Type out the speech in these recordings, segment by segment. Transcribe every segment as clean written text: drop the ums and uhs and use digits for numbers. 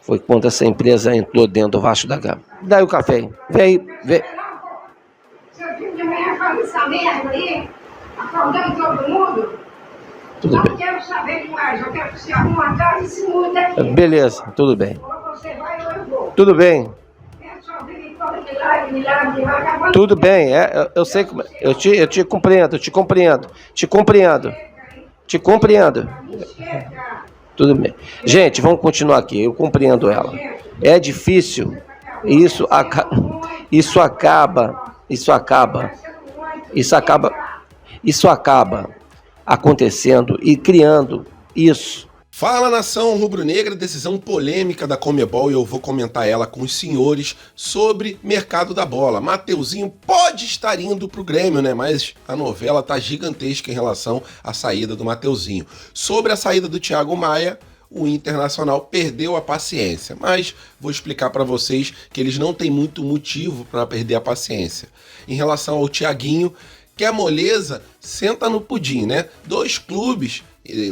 Foi quando essa empresa entrou dentro do Vasco da Gama. Daí o café aí. Vem. Seu filho de manhã faz essa merda aí, acordando todo mundo. Tudo Não bem. quero saber demais, eu quero que você arrume uma casa e se mude aqui. Beleza, tudo bem. Ou você vai ou eu vou. Tudo bem. É só vir e fala milagre, vai acabando. Tudo bem, eu sei como. Eu te compreendo. Tudo bem. Gente, vamos continuar aqui. Eu compreendo ela. É difícil. Isso acaba acontecendo e criando isso. Fala, nação rubro-negra, decisão polêmica da Conmebol, e eu vou comentar ela com os senhores sobre mercado da bola. Mateuzinho pode estar indo pro Grêmio, né? Mas a novela tá gigantesca em relação à saída do Mateuzinho. Sobre a saída do Thiago Maia, o Internacional perdeu a paciência, mas vou explicar para vocês que eles não têm muito motivo para perder a paciência. Em relação ao Thiaguinho, quer moleza, senta no pudim, né? 2 clubes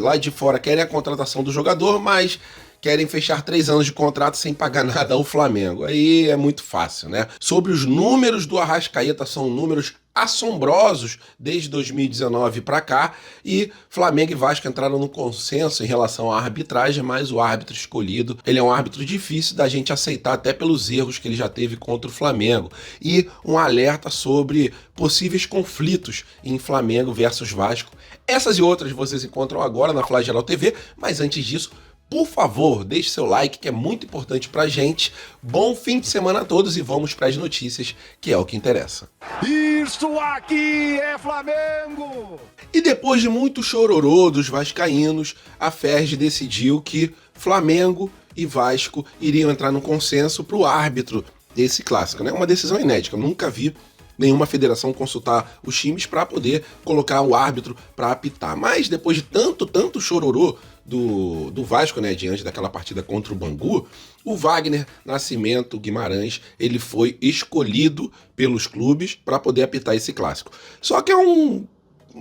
lá de fora querem a contratação do jogador, mas querem fechar 3 anos de contrato sem pagar nada ao Flamengo. Aí é muito fácil, né? Sobre os números do Arrascaeta, são números assombrosos desde 2019 para cá, e Flamengo e Vasco entraram no consenso em relação à arbitragem, mas o árbitro escolhido, ele é um árbitro difícil da gente aceitar, até pelos erros que ele já teve contra o Flamengo. E um alerta sobre possíveis conflitos em Flamengo versus Vasco. Essas e outras vocês encontram agora na Flagelo TV, mas antes disso, por favor, deixe seu like, que é muito importante pra gente. Bom fim de semana a todos e vamos para as notícias, que é o que interessa. Isso aqui é Flamengo! E depois de muito chororô dos vascaínos, a Ferg decidiu que Flamengo e Vasco iriam entrar no consenso pro árbitro desse clássico, né? Uma decisão inédita, eu nunca vi nenhuma federação consultar os times para poder colocar o árbitro para apitar. Mas depois de tanto chororô do Vasco, né, diante daquela partida contra o Bangu, o Wagner Nascimento Guimarães, ele foi escolhido pelos clubes para poder apitar esse clássico. Só que é um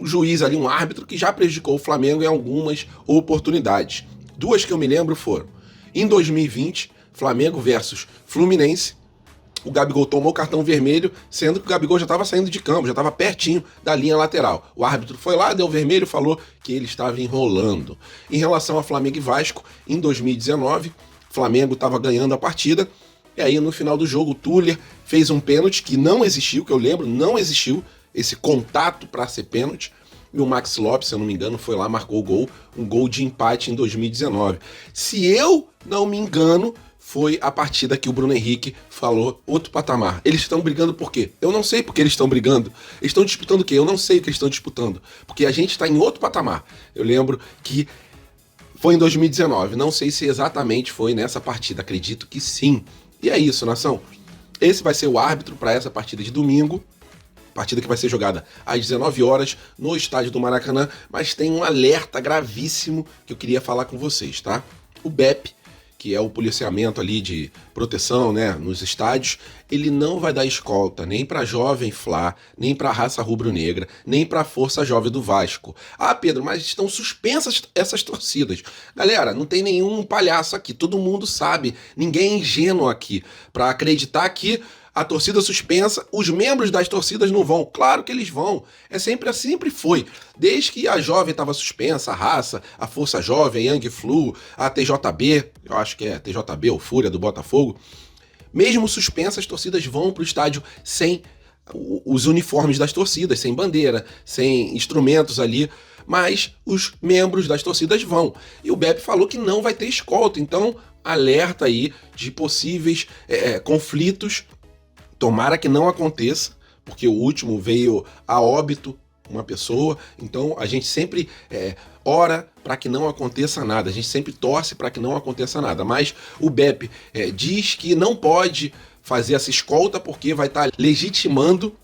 juiz ali, um árbitro que já prejudicou o Flamengo em algumas oportunidades. 2 que eu me lembro foram: em 2020, Flamengo versus Fluminense, o Gabigol tomou cartão vermelho, sendo que o Gabigol já estava saindo de campo, já estava pertinho da linha lateral. O árbitro foi lá, deu vermelho e falou que ele estava enrolando. Em relação a Flamengo e Vasco, em 2019, o Flamengo estava ganhando a partida, e aí no final do jogo o Tuller fez um pênalti que não existiu, que eu lembro, não existiu esse contato para ser pênalti, e o Max Lopes, se eu não me engano, foi lá, marcou o gol, um gol de empate em 2019. Se eu não me engano, foi a partida que o Bruno Henrique falou outro patamar. Eles estão brigando por quê? Eu não sei porque eles estão brigando. Eles estão disputando o quê? Eu não sei o que eles estão disputando. Porque a gente está em outro patamar. Eu lembro que foi em 2019. Não sei se exatamente foi nessa partida. Acredito que sim. E é isso, nação. Esse vai ser o árbitro para essa partida de domingo. Partida que vai ser jogada às 19 horas no estádio do Maracanã. Mas tem um alerta gravíssimo que eu queria falar com vocês, tá? O BEP, que é o policiamento ali de proteção, né, nos estádios, ele não vai dar escolta nem para Jovem Fla, nem para a Raça Rubro-Negra, nem para a Força Jovem do Vasco. Ah, Pedro, mas estão suspensas essas torcidas. Galera, não tem nenhum palhaço aqui, todo mundo sabe, ninguém é ingênuo aqui para acreditar que a torcida suspensa, os membros das torcidas não vão. Claro que eles vão. É sempre foi. Desde que a Jovem estava suspensa, a Raça, a Força Jovem, a Young Flu, a TJB, eu acho que é TJB ou Fúria do Botafogo, mesmo suspensa, as torcidas vão para o estádio sem os uniformes das torcidas, sem bandeira, sem instrumentos ali, mas os membros das torcidas vão. E o BEP falou que não vai ter escolta, então alerta aí de possíveis conflitos. Tomara que não aconteça, porque o último veio a óbito uma pessoa, então a gente sempre ora para que não aconteça nada, a gente sempre torce para que não aconteça nada, mas o BEP diz que não pode fazer essa escolta porque vai estar legitimando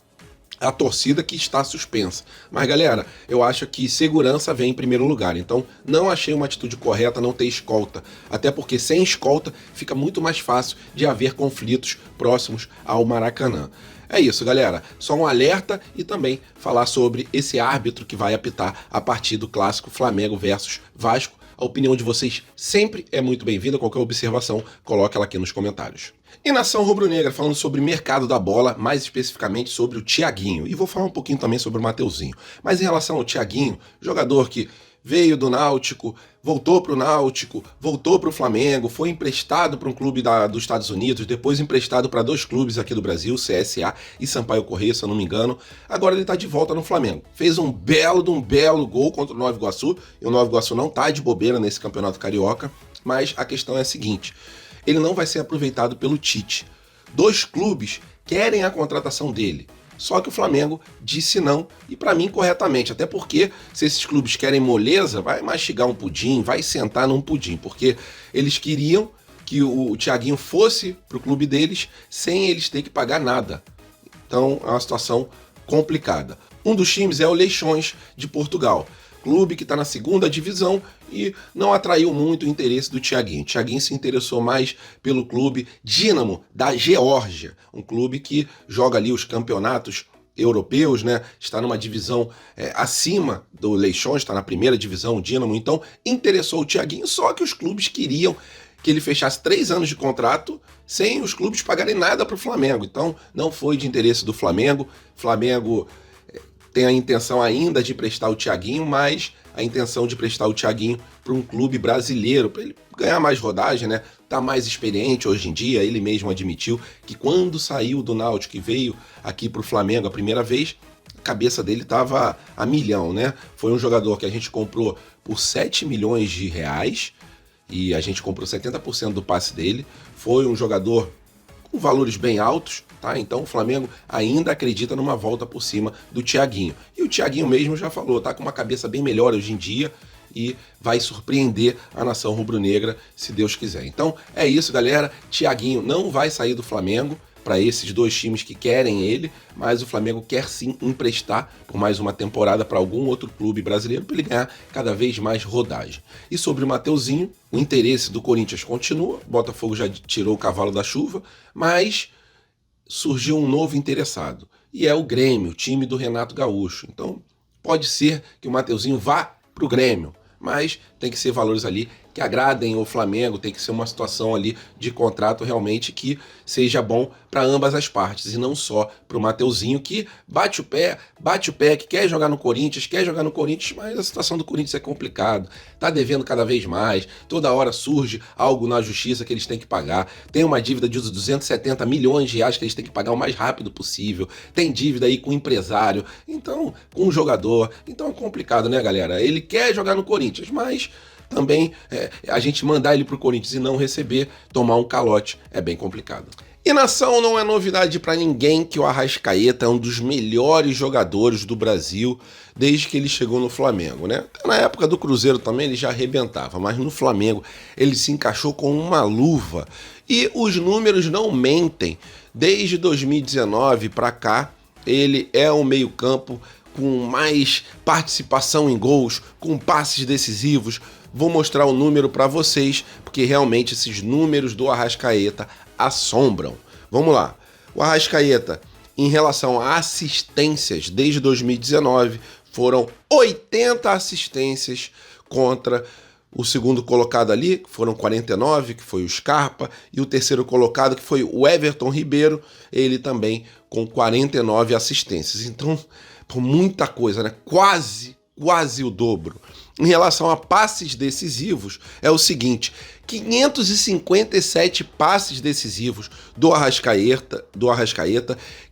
a torcida que está suspensa. Mas galera, eu acho que segurança vem em primeiro lugar, então não achei uma atitude correta não ter escolta, até porque sem escolta fica muito mais fácil de haver conflitos próximos ao Maracanã. É isso, galera, só um alerta e também falar sobre esse árbitro que vai apitar a partir do clássico Flamengo versus Vasco. A opinião de vocês sempre é muito bem-vinda. Qualquer observação, coloque ela aqui nos comentários. E nação rubro-negra, falando sobre o mercado da bola, mais especificamente sobre o Thiaguinho. E vou falar um pouquinho também sobre o Mateuzinho. Mas em relação ao Thiaguinho, jogador que veio do Náutico, voltou para o Náutico, voltou para o Flamengo, foi emprestado para um clube dos Estados Unidos, depois emprestado para 2 clubes aqui do Brasil, CSA e Sampaio Corrêa, se eu não me engano. Agora ele está de volta no Flamengo. Fez um belo gol contra o Nova Iguaçu, e o Nova Iguaçu não está de bobeira nesse campeonato carioca, mas a questão é a seguinte: ele não vai ser aproveitado pelo Tite. 2 clubes querem a contratação dele. Só que o Flamengo disse não, e para mim corretamente, até porque se esses clubes querem moleza, vai mastigar um pudim, vai sentar num pudim, porque eles queriam que o Thiaguinho fosse pro clube deles sem eles ter que pagar nada. Então é uma situação complicada. Um dos times é o Leixões de Portugal, clube que está na 2ª divisão e não atraiu muito o interesse do Thiaguinho. O Thiaguinho se interessou mais pelo clube Dínamo da Geórgia, um clube que joga ali os campeonatos europeus, né? Está numa divisão acima do Leixões, está na 1ª divisão, o Dínamo. Então interessou o Thiaguinho, só que os clubes queriam que ele fechasse 3 anos de contrato sem os clubes pagarem nada para o Flamengo. Então não foi de interesse do Flamengo. Flamengo tem a intenção ainda de prestar o Thiaguinho, mas a intenção de prestar o Thiaguinho para um clube brasileiro, para ele ganhar mais rodagem, né? Tá mais experiente hoje em dia. Ele mesmo admitiu que quando saiu do Náutico e veio aqui para o Flamengo a primeira vez, a cabeça dele estava a milhão, né? Foi um jogador que a gente comprou por 7 milhões de reais e a gente comprou 70% do passe dele. Foi um jogador com valores bem altos, tá? Então o Flamengo ainda acredita numa volta por cima do Thiaguinho. E o Thiaguinho mesmo já falou, tá com uma cabeça bem melhor hoje em dia e vai surpreender a nação rubro-negra, se Deus quiser. Então é isso, galera. Thiaguinho não vai sair do Flamengo para esses 2 times que querem ele, mas o Flamengo quer sim emprestar por mais uma temporada para algum outro clube brasileiro para ele ganhar cada vez mais rodagem. E sobre o Mateuzinho, o interesse do Corinthians continua, o Botafogo já tirou o cavalo da chuva, mas surgiu um novo interessado, e é o Grêmio, o time do Renato Gaúcho. Então pode ser que o Mateuzinho vá para o Grêmio, mas tem que ser valores ali que agradem o Flamengo, tem que ser uma situação ali de contrato realmente que seja bom para ambas as partes, e não só para o Mateuzinho, que bate o pé, que quer jogar no Corinthians, mas a situação do Corinthians é complicada, tá devendo cada vez mais, toda hora surge algo na justiça que eles têm que pagar, tem uma dívida de 270 milhões de reais que eles têm que pagar o mais rápido possível, tem dívida aí com o empresário, então com o jogador, então é complicado, né, galera? Ele quer jogar no Corinthians, mas também a gente mandar ele pro Corinthians e não receber, tomar um calote, é bem complicado. E nação, não é novidade para ninguém que o Arrascaeta é um dos melhores jogadores do Brasil desde que ele chegou no Flamengo, né? Na época do Cruzeiro também ele já arrebentava, mas no Flamengo ele se encaixou com uma luva e os números não mentem. Desde 2019 para cá, ele é um meio-campo com mais participação em gols, com passes decisivos. Vou mostrar o número para vocês, porque realmente esses números do Arrascaeta assombram. Vamos lá. O Arrascaeta, em relação a assistências, desde 2019, foram 80 assistências contra o segundo colocado ali, que foram 49, que foi o Scarpa, e o terceiro colocado, que foi o Everton Ribeiro, ele também com 49 assistências. Então, por muita coisa, né? Quase o dobro. Em relação a passes decisivos, é o seguinte: 557 passes decisivos do Arrascaeta,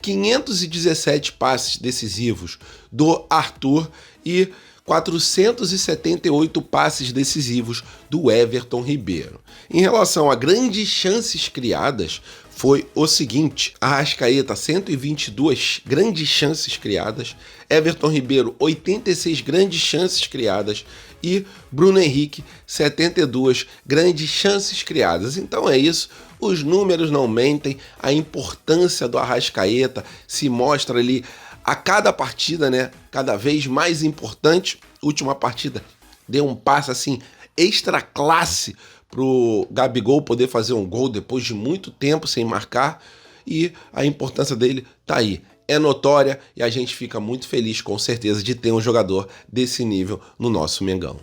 517 passes decisivos do Arthur e 478 passes decisivos do Everton Ribeiro. Em relação a grandes chances criadas, foi o seguinte: Arrascaeta, 122 grandes chances criadas, Everton Ribeiro, 86 grandes chances criadas e Bruno Henrique, 72 grandes chances criadas. Então é isso, os números não mentem, a importância do Arrascaeta se mostra ali a cada partida, né? Cada vez mais importante. Última partida deu um passe assim extra classe pro Gabigol poder fazer um gol depois de muito tempo sem marcar, e a importância dele tá aí, é notória, e a gente fica muito feliz com certeza de ter um jogador desse nível no nosso Mengão.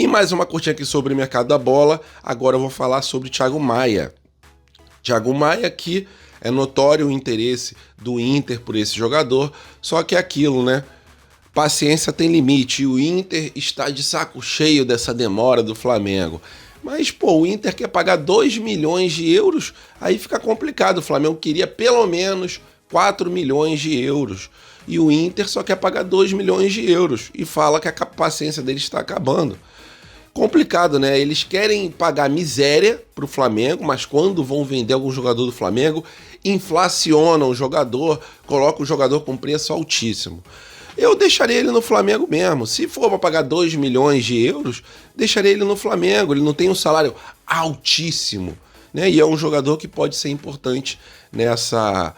E mais uma curtinha aqui sobre o mercado da bola. Agora eu vou falar sobre Thiago Maia. Thiago Maia, que é notório o interesse do Inter por esse jogador, só que é aquilo, né? Paciência tem limite, e o Inter está de saco cheio dessa demora do Flamengo. Mas, pô, o Inter quer pagar 2 milhões de euros, aí fica complicado. O Flamengo queria pelo menos 4 milhões de euros. E o Inter só quer pagar 2 milhões de euros e fala que a paciência deles está acabando. Complicado, né? Eles querem pagar miséria pro Flamengo, mas quando vão vender algum jogador do Flamengo, inflacionam o jogador, colocam o jogador com preço altíssimo. Eu deixaria ele no Flamengo mesmo. Se for para pagar 2 milhões de euros, deixaria ele no Flamengo. Ele não tem um salário altíssimo, né? E é um jogador que pode ser importante nessa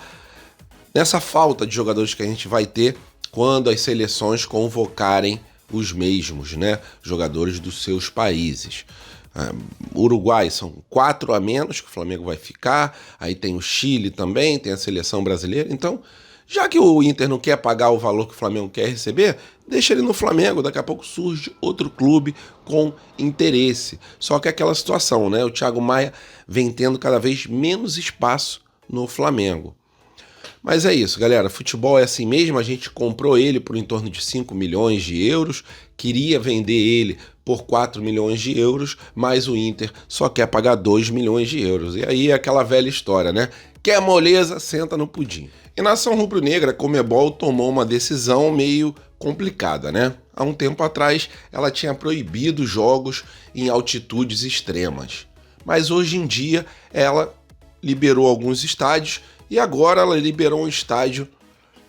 falta de jogadores que a gente vai ter quando as seleções convocarem os mesmos, né, jogadores dos seus países. Uruguai são 4 a menos que o Flamengo vai ficar, aí tem o Chile também, tem a seleção brasileira. Então, já que o Inter não quer pagar o valor que o Flamengo quer receber, deixa ele no Flamengo, daqui a pouco surge outro clube com interesse. Só que é aquela situação, né, o Thiago Maia vem tendo cada vez menos espaço no Flamengo. Mas é isso, galera, futebol é assim mesmo, a gente comprou ele por em torno de 5 milhões de euros, queria vender ele por 4 milhões de euros, mas o Inter só quer pagar 2 milhões de euros. E aí é aquela velha história, né? Quer moleza, senta no pudim. E na nação rubro-negra, a Conmebol tomou uma decisão meio complicada, né? Há um tempo atrás, ela tinha proibido jogos em altitudes extremas. Mas hoje em dia, ela liberou alguns estádios e agora ela liberou um estádio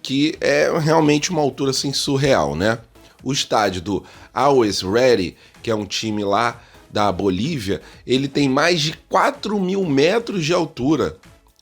que é realmente uma altura assim surreal, né? O estádio do Always Ready, que é um time lá da Bolívia, ele tem mais de 4.000 metros de altura.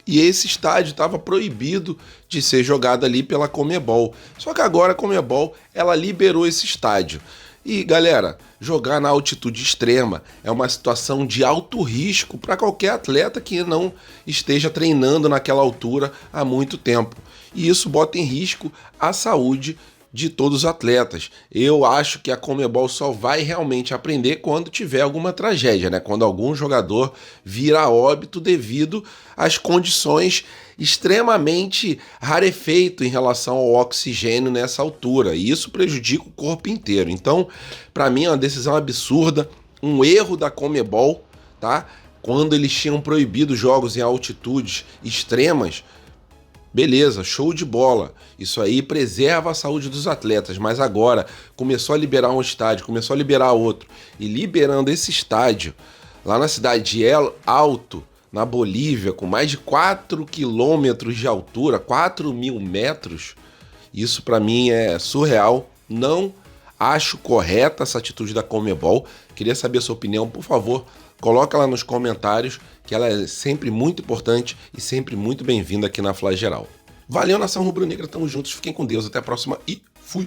E esse estádio estava proibido de ser jogado ali pela Conmebol. Só que agora a Conmebol, ela liberou esse estádio. E, galera, jogar na altitude extrema é uma situação de alto risco para qualquer atleta que não esteja treinando naquela altura há muito tempo. E isso bota em risco a saúde de todos os atletas. Eu acho que a Conmebol só vai realmente aprender quando tiver alguma tragédia, né? Quando algum jogador vir a óbito devido às condições extremamente rarefeito em relação ao oxigênio nessa altura. E isso prejudica o corpo inteiro. Então, para mim é uma decisão absurda, um erro da Conmebol, tá? Quando eles tinham proibido jogos em altitudes extremas, beleza, show de bola. Isso aí preserva a saúde dos atletas, mas agora começou a liberar um estádio, começou a liberar outro. E liberando esse estádio lá na cidade de El Alto, na Bolívia, com mais de 4 quilômetros de altura, 4.000 metros, isso para mim é surreal. Não acho correta essa atitude da Conmebol. Queria saber a sua opinião, por favor, coloca lá nos comentários, que ela é sempre muito importante e sempre muito bem-vinda aqui na Fla Geral. Valeu, nação rubro-negra, tamo juntos, fiquem com Deus, até a próxima e fui!